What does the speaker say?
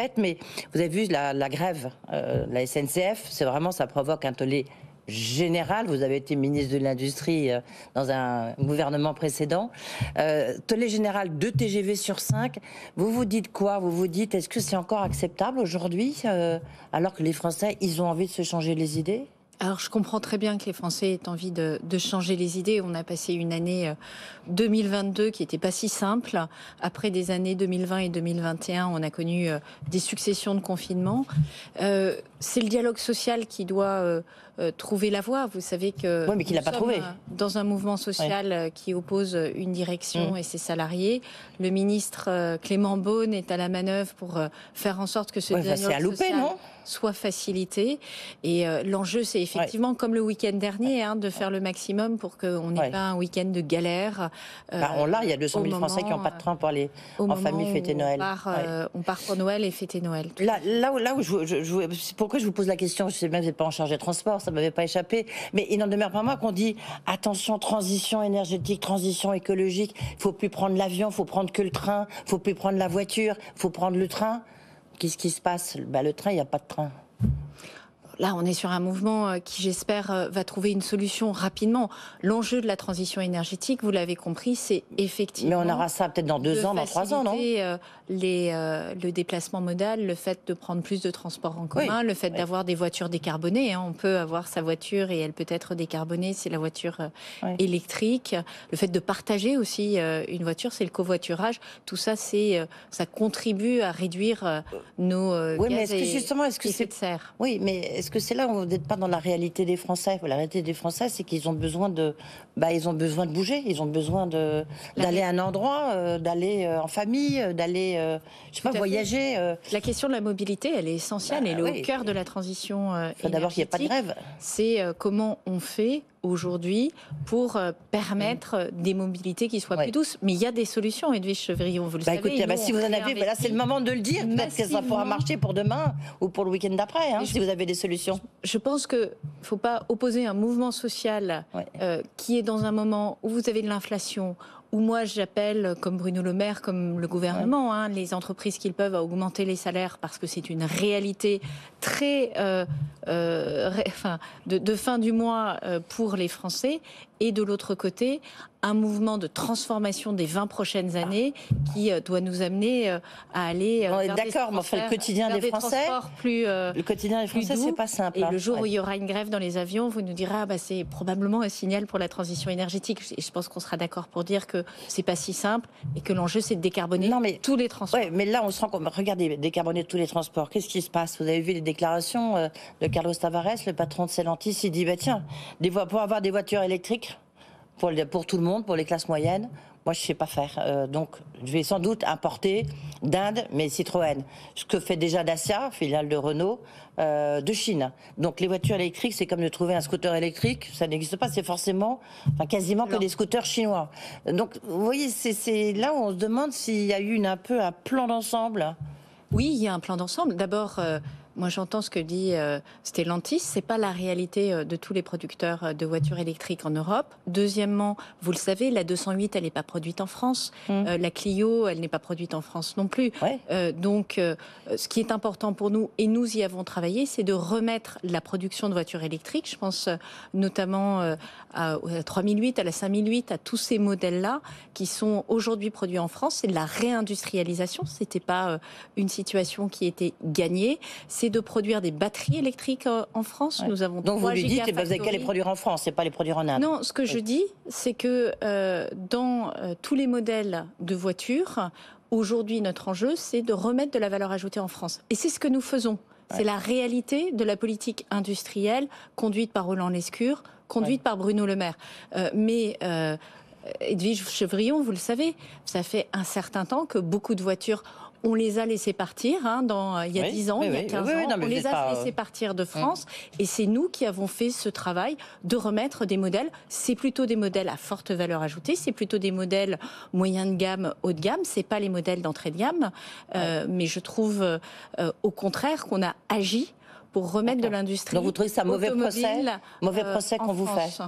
faite, mais vous avez vu la grève, la SNCF, c'est vraiment, ça provoque un tollé général. Vous avez été ministre de l'Industrie dans un gouvernement précédent. Tollé général, 2 TGV sur 5. Vous vous dites quoi? Vous vous dites, est-ce que c'est encore acceptable aujourd'hui, alors que les Français, ils ont envie de se changer les idées? Alors, je comprends très bien que les Français aient envie de changer les idées. On a passé une année 2022 qui n'était pas si simple. Après des années 2020 et 2021, on a connu des successions de confinements. C'est le dialogue social qui doit trouver la voie. Vous savez que oui, mais qu'il n'a pas trouvé. Dans un mouvement social qui oppose une direction et ses salariés. Le ministre Clément Beaune est à la manœuvre pour faire en sorte que ce dialogue social soit facilité. Et l'enjeu, c'est effectivement, comme le week-end dernier, de faire le maximum pour qu'on n'ait pas un week-end de galère. On l'a, il y a 200 000 Français qui n'ont pas de train pour aller en famille fêter Noël. On part pour Noël et fêter Noël. Là où pourquoi je vous pose la question, je sais même que vous n'êtes pas en charge des transports, ça ne m'avait pas échappé, mais il n'en demeure pas moins qu'on dit attention, transition énergétique, transition écologique, il ne faut plus prendre l'avion, il faut prendre que le train, il ne faut plus prendre la voiture, il faut prendre le train. Qu'est-ce qui se passe? Le train, il n'y a pas de train. Là, on est sur un mouvement qui, j'espère, va trouver une solution rapidement. L'enjeu de la transition énergétique, vous l'avez compris, c'est effectivement... Mais on aura ça peut-être dans 2 ans, dans 3 ans, non? Le déplacement modal, le fait de prendre plus de transports en commun, le fait d'avoir des voitures décarbonées. On peut avoir sa voiture et elle peut être décarbonée, c'est la voiture électrique. Le fait de partager aussi une voiture, c'est le covoiturage. Tout ça, ça contribue à réduire nos gaz et effets de serre. Oui, mais est-ce que c'est là où vous n'êtes pas dans la réalité des Français? La réalité des Français, c'est qu'ils ont besoin de, ils ont besoin de bouger, ils ont besoin d'aller à un endroit, d'aller en famille, d'aller, je sais pas, voyager. La question de la mobilité, elle est essentielle, elle est au cœur de la transition énergétique. D'abord qu'il n'y ait pas de grève. C'est comment on fait aujourd'hui pour permettre des mobilités qui soient plus douces. Mais il y a des solutions, Edwige Chevrillon, vous le savez. Écoutez, si vous en avez, là c'est le moment de le dire. Peut-être que ça pourra marcher pour demain ou pour le week-end d'après, si vous avez des solutions. Je pense qu'il ne faut pas opposer un mouvement social qui est dans un moment où vous avez de l'inflation, où moi j'appelle, comme Bruno Le Maire, comme le gouvernement, les entreprises qui peuvent à augmenter les salaires parce que c'est une réalité très de fin du mois pour les Français, et de l'autre côté un mouvement de transformation des 20 prochaines années qui doit nous amener à aller vers d'accord, mais enfin, le quotidien des Français, le quotidien des Français, c'est pas simple. Et le jour où il y aura une grève dans les avions, vous nous direz c'est probablement un signal pour la transition énergétique. Et je pense qu'on sera d'accord pour dire que c'est pas si simple et que l'enjeu c'est de décarboner tous les transports. Mais là on se rend compte. Regardez, décarboner tous les transports. Qu'est-ce qui se passe? Vous avez vu les déclarations de Carlos Tavares, le patron de Stellantis, il dit tiens, pour avoir des voitures électriques pour tout le monde, pour les classes moyennes, moi je sais pas faire. Donc je vais sans doute importer d'Inde, mais Citroën. Ce que fait déjà Dacia, filiale de Renault, de Chine. Donc les voitures électriques, c'est comme de trouver un scooter électrique, ça n'existe pas, c'est forcément, quasiment que des scooters chinois. Donc vous voyez, c'est là où on se demande s'il y a eu un peu un plan d'ensemble. Oui, il y a un plan d'ensemble. D'abord, moi j'entends ce que dit Stellantis, c'est pas la réalité de tous les producteurs de voitures électriques en Europe. Deuxièmement, vous le savez, la 208 elle n'est pas produite en France, la Clio elle n'est pas produite en France non plus. Donc ce qui est important pour nous, et nous y avons travaillé, c'est de remettre la production de voitures électriques. Je pense notamment à 3008, à la 5008, à tous ces modèles-là qui sont aujourd'hui produits en France. C'est de la réindustrialisation, c'était pas une situation qui était gagnée. C'est de produire des batteries électriques en France. Nous avons donc vous lui dites que vous n'avez qu'à les produire en France, c'est pas les produire en Inde. Non, ce que je dis, c'est que dans tous les modèles de voitures, aujourd'hui notre enjeu, c'est de remettre de la valeur ajoutée en France. Et c'est ce que nous faisons. C'est la réalité de la politique industrielle conduite par Roland Lescure, conduite par Bruno Le Maire. Edwige Chevrillon, vous le savez, ça fait un certain temps que beaucoup de voitures, on les a laissés partir il y a 10 ans, il y a 15 ans, on les a laissés partir de France et c'est nous qui avons fait ce travail de remettre des modèles. C'est plutôt des modèles à forte valeur ajoutée, c'est plutôt des modèles moyen de gamme, haut de gamme, c'est pas les modèles d'entrée de gamme, mais je trouve au contraire qu'on a agi pour remettre de l'industrie. Donc vous trouvez ça mauvais procès qu'on vous fait?